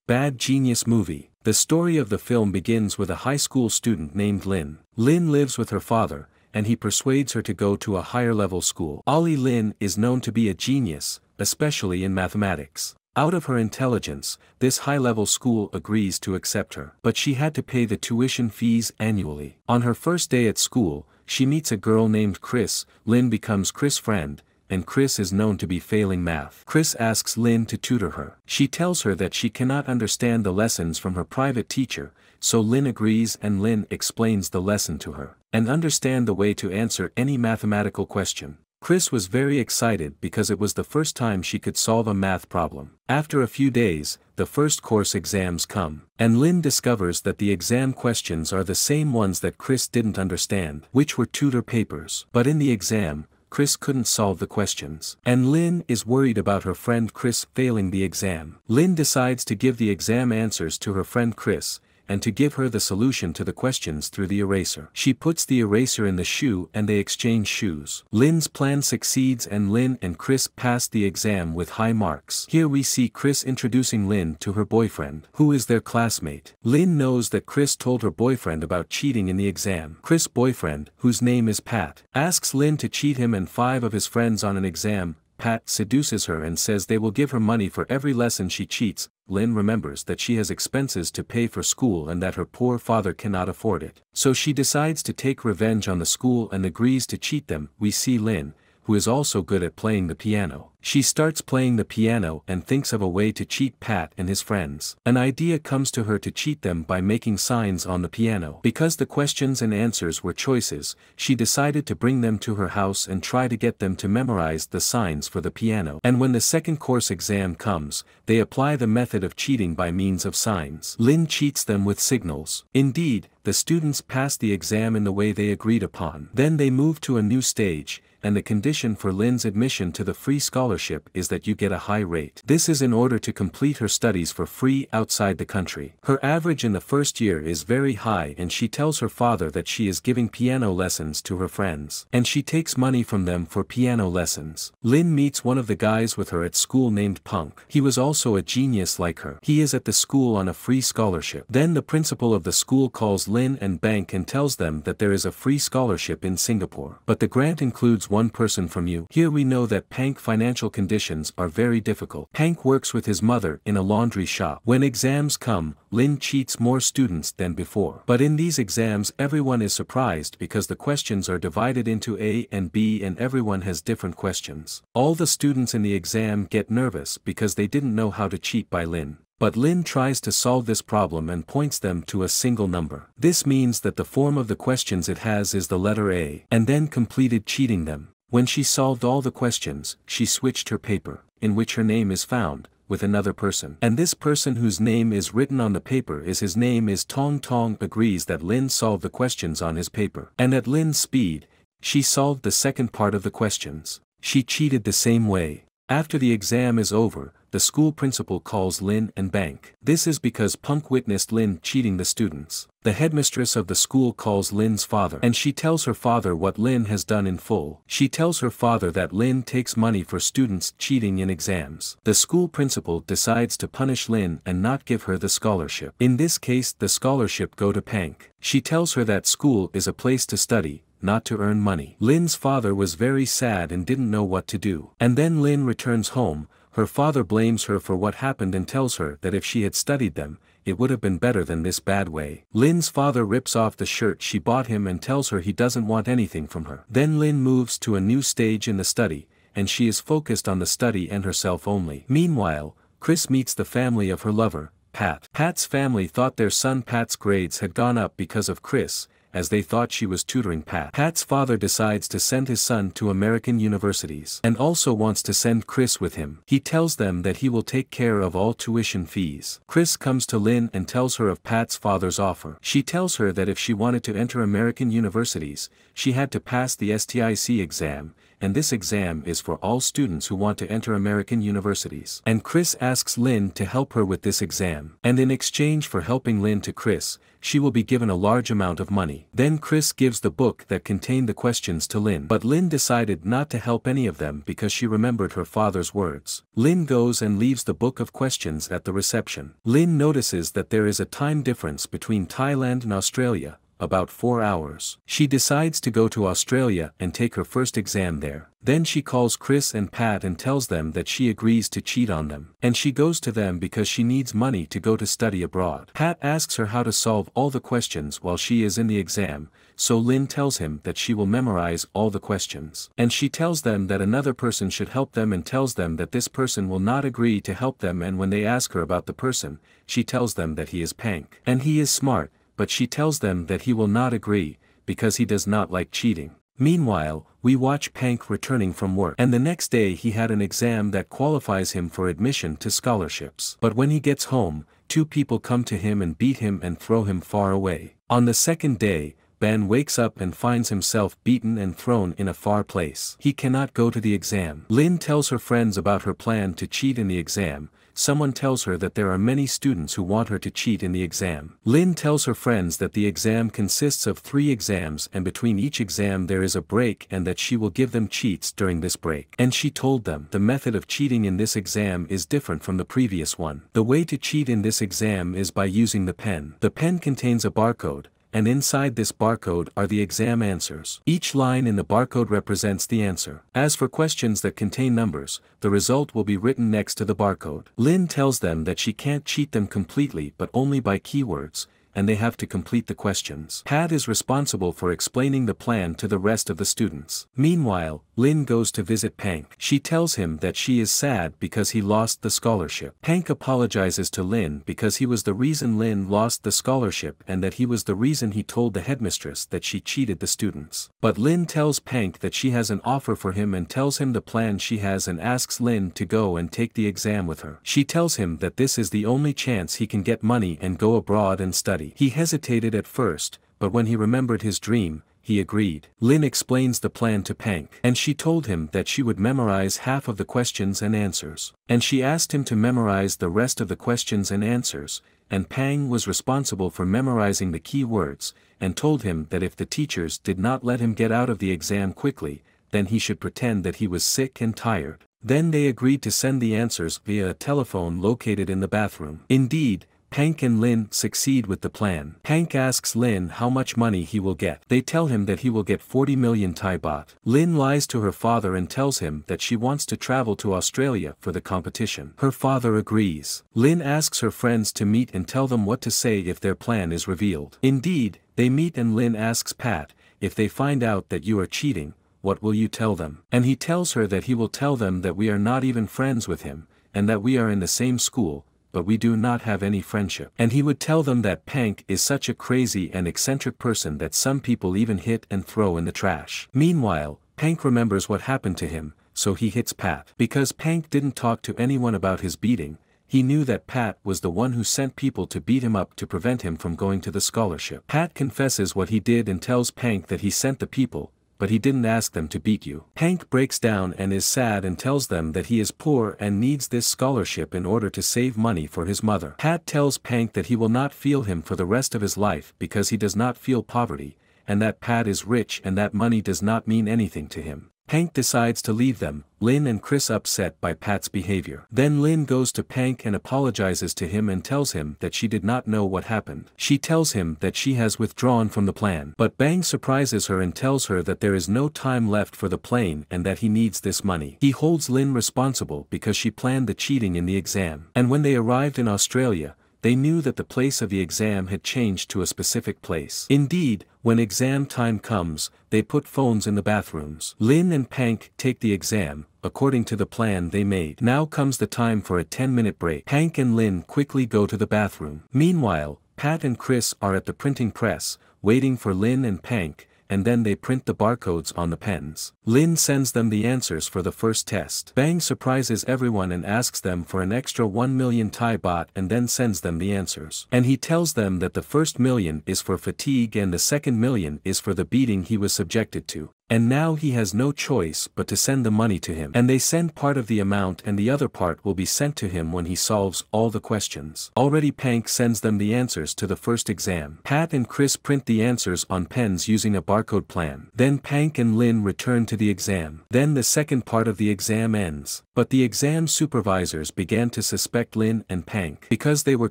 Bad Genius Movie. The story of the film begins with a high school student named Lynn. Lynn lives with her father, and he persuades her to go to a higher-level school. Ollie Lynn is known to be a genius, especially in mathematics. Out of her intelligence, this high-level school agrees to accept her. But she had to pay the tuition fees annually. On her first day at school, she meets a girl named Chris. Lynn becomes Chris' friend, and Chris is known to be failing math. Chris asks Lynn to tutor her. She tells her that she cannot understand the lessons from her private teacher, so Lynn agrees and Lynn explains the lesson to her, and understand the way to answer any mathematical question. Chris was very excited because it was the first time she could solve a math problem. After a few days, the first course exams come, and Lynn discovers that the exam questions are the same ones that Chris didn't understand, which were tutor papers. But in the exam, Chris couldn't solve the questions. And Lynn is worried about her friend Chris failing the exam. Lynn decides to give the exam answers to her friend Chris, and to give her the solution to the questions through the eraser. She puts the eraser in the shoe and they exchange shoes. Lynn's plan succeeds and Lynn and Chris pass the exam with high marks. Here we see Chris introducing Lynn to her boyfriend, who is their classmate. Lynn knows that Chris told her boyfriend about cheating in the exam. Chris' boyfriend, whose name is Pat, asks Lynn to cheat him and 5 of his friends on an exam. Pat seduces her and says they will give her money for every lesson she cheats. Lynn remembers that she has expenses to pay for school and that her poor father cannot afford it. So she decides to take revenge on the school and agrees to cheat them. We see Lynn, who is also good at playing the piano. She starts playing the piano and thinks of a way to cheat Pat and his friends. An idea comes to her to cheat them by making signs on the piano. Because the questions and answers were choices, she decided to bring them to her house and try to get them to memorize the signs for the piano. And when the second course exam comes, they apply the method of cheating by means of signs. Lynn cheats them with signals. Indeed, the students pass the exam in the way they agreed upon. Then they move to a new stage, and the condition for Lynn's admission to the free scholarship is that you get a high rate. This is in order to complete her studies for free outside the country. Her average in the first year is very high and she tells her father that she is giving piano lessons to her friends. And she takes money from them for piano lessons. Lynn meets one of the guys with her at school named Punk. He was also a genius like her. He is at the school on a free scholarship. Then the principal of the school calls Lynn and Bank and tells them that there is a free scholarship in Singapore. But the grant includes one person from you. Here we know that Pank's financial conditions are very difficult. Pank works with his mother in a laundry shop. When exams come, Lynn cheats more students than before. But in these exams everyone is surprised because the questions are divided into A and B and everyone has different questions. All the students in the exam get nervous because they didn't know how to cheat by Lynn. But Lynn tries to solve this problem and points them to a single number. This means that the form of the questions it has is the letter A, and then completed cheating them. When she solved all the questions, she switched her paper, in which her name is found, with another person. And this person whose name is written on the paper is his name is Tong. Tong agrees that Lynn solved the questions on his paper. And at Lynn's speed, she solved the second part of the questions. She cheated the same way. After the exam is over, the school principal calls Lynn and Bank. This is because Punk witnessed Lynn cheating the students. The headmistress of the school calls Lynn's father and she tells her father what Lynn has done in full. She tells her father that Lynn takes money for students cheating in exams. The school principal decides to punish Lynn and not give her the scholarship. In this case the scholarship go to Pank. She tells her that school is a place to study, not to earn money. Lynn's father was very sad and didn't know what to do. And then Lynn returns home. Her father blames her for what happened and tells her that if she had studied them, it would have been better than this bad way. Lynn's father rips off the shirt she bought him and tells her he doesn't want anything from her. Then Lynn moves to a new stage in the study, and she is focused on the study and herself only. Meanwhile, Chris meets the family of her lover, Pat. Pat's family thought their son Pat's grades had gone up because of Chris, as they thought she was tutoring Pat. Pat's father decides to send his son to American universities and also wants to send Chris with him. He tells them that he will take care of all tuition fees. Chris comes to Lynn and tells her of Pat's father's offer. She tells her that if she wanted to enter American universities, she had to pass the STIC exam, and this exam is for all students who want to enter American universities. And Chris asks Lynn to help her with this exam. And in exchange for helping Lynn to Chris, she will be given a large amount of money. Then Chris gives the book that contained the questions to Lynn. But Lynn decided not to help any of them because she remembered her father's words. Lynn goes and leaves the book of questions at the reception. Lynn notices that there is a time difference between Thailand and Australia, about 4 hours. She decides to go to Australia and take her first exam there. Then she calls Chris and Pat and tells them that she agrees to cheat on them. And she goes to them because she needs money to go to study abroad. Pat asks her how to solve all the questions while she is in the exam, so Lynn tells him that she will memorize all the questions. And she tells them that another person should help them and tells them that this person will not agree to help them, and when they ask her about the person, she tells them that he is Pank. And he is smart, but she tells them that he will not agree, because he does not like cheating. Meanwhile, we watch Pank returning from work. And the next day he had an exam that qualifies him for admission to scholarships. But when he gets home, 2 people come to him and beat him and throw him far away. On the second day, Ben wakes up and finds himself beaten and thrown in a far place. He cannot go to the exam. Lynn tells her friends about her plan to cheat in the exam. Someone tells her that there are many students who want her to cheat in the exam. Lynn tells her friends that the exam consists of 3 exams and between each exam there is a break and that she will give them cheats during this break. And she told them the method of cheating in this exam is different from the previous one. The way to cheat in this exam is by using the pen. The pen contains a barcode, and inside this barcode are the exam answers. Each line in the barcode represents the answer. As for questions that contain numbers, the result will be written next to the barcode. Lynn tells them that she can't cheat them completely but only by keywords, and they have to complete the questions. Pat is responsible for explaining the plan to the rest of the students. Meanwhile, Lynn goes to visit Pank. She tells him that she is sad because he lost the scholarship. Pank apologizes to Lynn because he was the reason Lynn lost the scholarship and that he was the reason he told the headmistress that she cheated the students. But Lynn tells Pank that she has an offer for him and tells him the plan she has and asks Lynn to go and take the exam with her. She tells him that this is the only chance he can get money and go abroad and study. He hesitated at first, but when he remembered his dream, he agreed. Lynn explains the plan to Pank, and she told him that she would memorize half of the questions and answers. And she asked him to memorize the rest of the questions and answers, and Pank was responsible for memorizing the key words, and told him that if the teachers did not let him get out of the exam quickly, then he should pretend that he was sick and tired. Then they agreed to send the answers via a telephone located in the bathroom. Indeed, Pank and Lynn succeed with the plan. Pank asks Lynn how much money he will get. They tell him that he will get 40 million Thai baht. Lynn lies to her father and tells him that she wants to travel to Australia for the competition. Her father agrees. Lynn asks her friends to meet and tell them what to say if their plan is revealed. Indeed, they meet and Lynn asks Pat, if they find out that you are cheating, what will you tell them? And he tells her that he will tell them that we are not even friends with him, and that we are in the same school, but we do not have any friendship. And he would tell them that Pank is such a crazy and eccentric person that some people even hit and throw in the trash. Meanwhile, Pank remembers what happened to him, so he hits Pat. Because Pank didn't talk to anyone about his beating, he knew that Pat was the one who sent people to beat him up to prevent him from going to the scholarship. Pat confesses what he did and tells Pank that he sent the people, but he didn't ask them to beat you. Pank breaks down and is sad and tells them that he is poor and needs this scholarship in order to save money for his mother. Pat tells Pank that he will not feel him for the rest of his life because he does not feel poverty, and that Pat is rich and that money does not mean anything to him. Pank decides to leave them, Lynn and Chris upset by Pat's behavior. Then Lynn goes to Pank and apologizes to him and tells him that she did not know what happened. She tells him that she has withdrawn from the plan. But Bang surprises her and tells her that there is no time left for the plane and that he needs this money. He holds Lynn responsible because she planned the cheating in the exam. And when they arrived in Australia, they knew that the place of the exam had changed to a specific place. Indeed, when exam time comes, they put phones in the bathrooms. Lynn and Pank take the exam, according to the plan they made. Now comes the time for a 10-minute break. Pank and Lynn quickly go to the bathroom. Meanwhile, Pat and Chris are at the printing press, waiting for Lynn and Pank, and then they print the barcodes on the pens. Lynn sends them the answers for the first test. Bang surprises everyone and asks them for an extra 1 million Thai baht and then sends them the answers. And he tells them that the first million is for fatigue and the second million is for the beating he was subjected to. And now he has no choice but to send the money to him. And they send part of the amount and the other part will be sent to him when he solves all the questions. Already Pank sends them the answers to the first exam. Pat and Chris print the answers on pens using a barcode plan. Then Pank and Lynn return to the exam. Then the second part of the exam ends. But the exam supervisors began to suspect Lynn and Pank because they were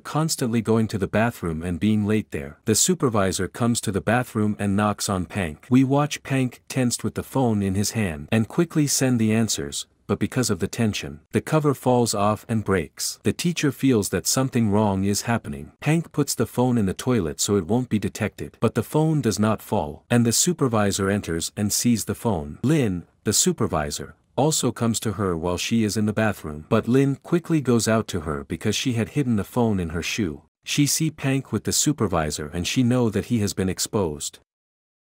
constantly going to the bathroom and being late there. The supervisor comes to the bathroom and knocks on Pank. We watch Pank tensed with the phone in his hand and quickly send the answers, but because of the tension, the cover falls off and breaks. The teacher feels that something wrong is happening. Pank puts the phone in the toilet so it won't be detected. But the phone does not fall, and the supervisor enters and sees the phone. Lynn, the supervisor, also comes to her while she is in the bathroom. But Lynn quickly goes out to her because she had hidden the phone in her shoe. She see Pank with the supervisor and she know that he has been exposed.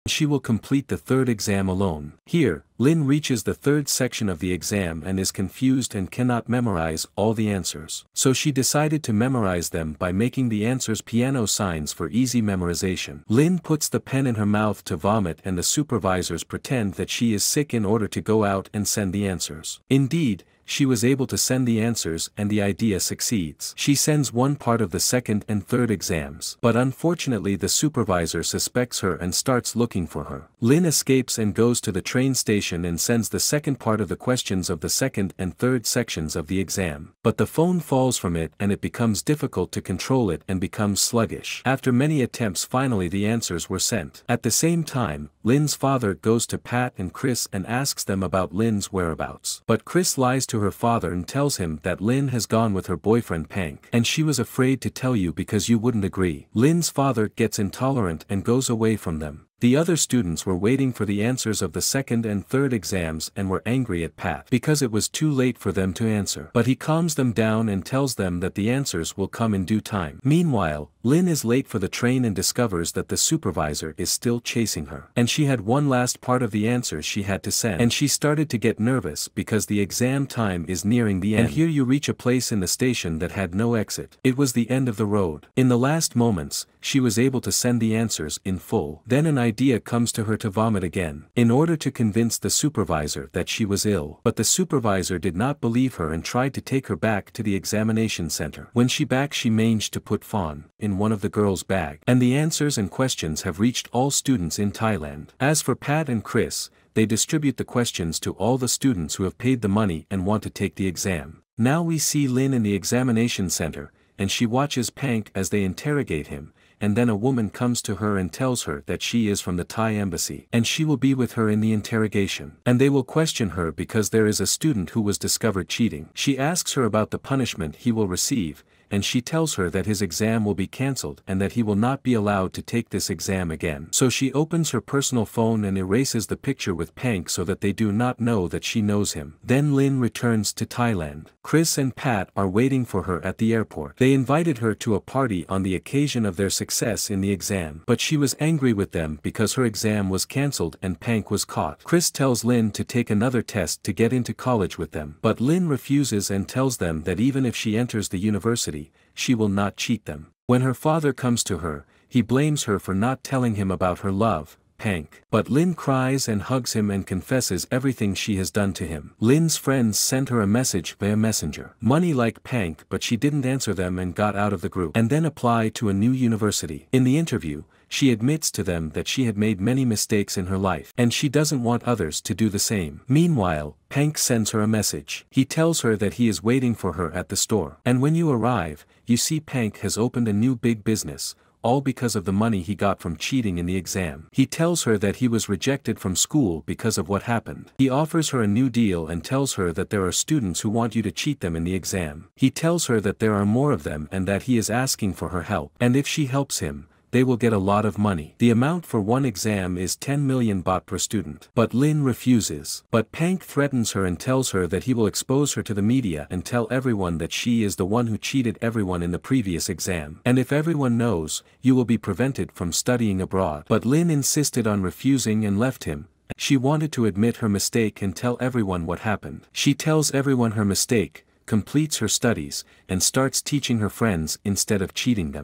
She will complete the third exam alone. Here, Lynn reaches the third section of the exam and is confused and cannot memorize all the answers. So she decided to memorize them by making the answers piano signs for easy memorization. Lynn puts the pen in her mouth to vomit and the supervisors pretend that she is sick in order to go out and send the answers. Indeed, she was able to send the answers and the idea succeeds. She sends one part of the second and third exams. But unfortunately the supervisor suspects her and starts looking for her. Lynn escapes and goes to the train station and sends the second part of the questions of the second and third sections of the exam. But the phone falls from it and it becomes difficult to control it and becomes sluggish. After many attempts finally the answers were sent. At the same time, Lynn's father goes to Pat and Chris and asks them about Lynn's whereabouts. But Chris lies to her father and tells him that Lynn has gone with her boyfriend Pank. And she was afraid to tell you because you wouldn't agree. Lynn's father gets intolerant and goes away from them. The other students were waiting for the answers of the second and third exams and were angry at Pat because it was too late for them to answer. But he calms them down and tells them that the answers will come in due time. Meanwhile, Lynn is late for the train and discovers that the supervisor is still chasing her. And she had one last part of the answers she had to send. And she started to get nervous because the exam time is nearing the end. And here you reach a place in the station that had no exit. It was the end of the road. In the last moments, she was able to send the answers in full. Then an idea comes to her to vomit again, in order to convince the supervisor that she was ill. But the supervisor did not believe her and tried to take her back to the examination center. When she managed to put fawn in one of the girls' bag. And the answers and questions have reached all students in Thailand. As for Pat and Chris, they distribute the questions to all the students who have paid the money and want to take the exam. Now we see Lynn in the examination center, and she watches Pank as they interrogate him. And then a woman comes to her and tells her that she is from the Thai embassy and she will be with her in the interrogation. And they will question her because there is a student who was discovered cheating. She asks her about the punishment he will receive, and she tells her that his exam will be cancelled and that he will not be allowed to take this exam again. So she opens her personal phone and erases the picture with Pank so that they do not know that she knows him. Then Lynn returns to Thailand. Chris and Pat are waiting for her at the airport. They invited her to a party on the occasion of their success in the exam. But she was angry with them because her exam was cancelled and Pank was caught. Chris tells Lynn to take another test to get into college with them. But Lynn refuses and tells them that even if she enters the university, she will not cheat them. When her father comes to her, he blames her for not telling him about her love, Pank. But Lynn cries and hugs him and confesses everything she has done to him. Lynn's friends sent her a message via messenger. Money like Pank, but she didn't answer them and got out of the group. And then applied to a new university. In the interview, she admits to them that she had made many mistakes in her life, and she doesn't want others to do the same. Meanwhile, Pank sends her a message. He tells her that he is waiting for her at the store. And when you arrive, you see Pank has opened a new big business, all because of the money he got from cheating in the exam. He tells her that he was rejected from school because of what happened. He offers her a new deal and tells her that there are students who want you to cheat them in the exam. He tells her that there are more of them and that he is asking for her help. And if she helps him, they will get a lot of money. The amount for one exam is 10 million baht per student. But Lynn refuses. But Pank threatens her and tells her that he will expose her to the media and tell everyone that she is the one who cheated everyone in the previous exam. And if everyone knows, you will be prevented from studying abroad. But Lynn insisted on refusing and left him. She wanted to admit her mistake and tell everyone what happened. She tells everyone her mistake, completes her studies, and starts teaching her friends instead of cheating them.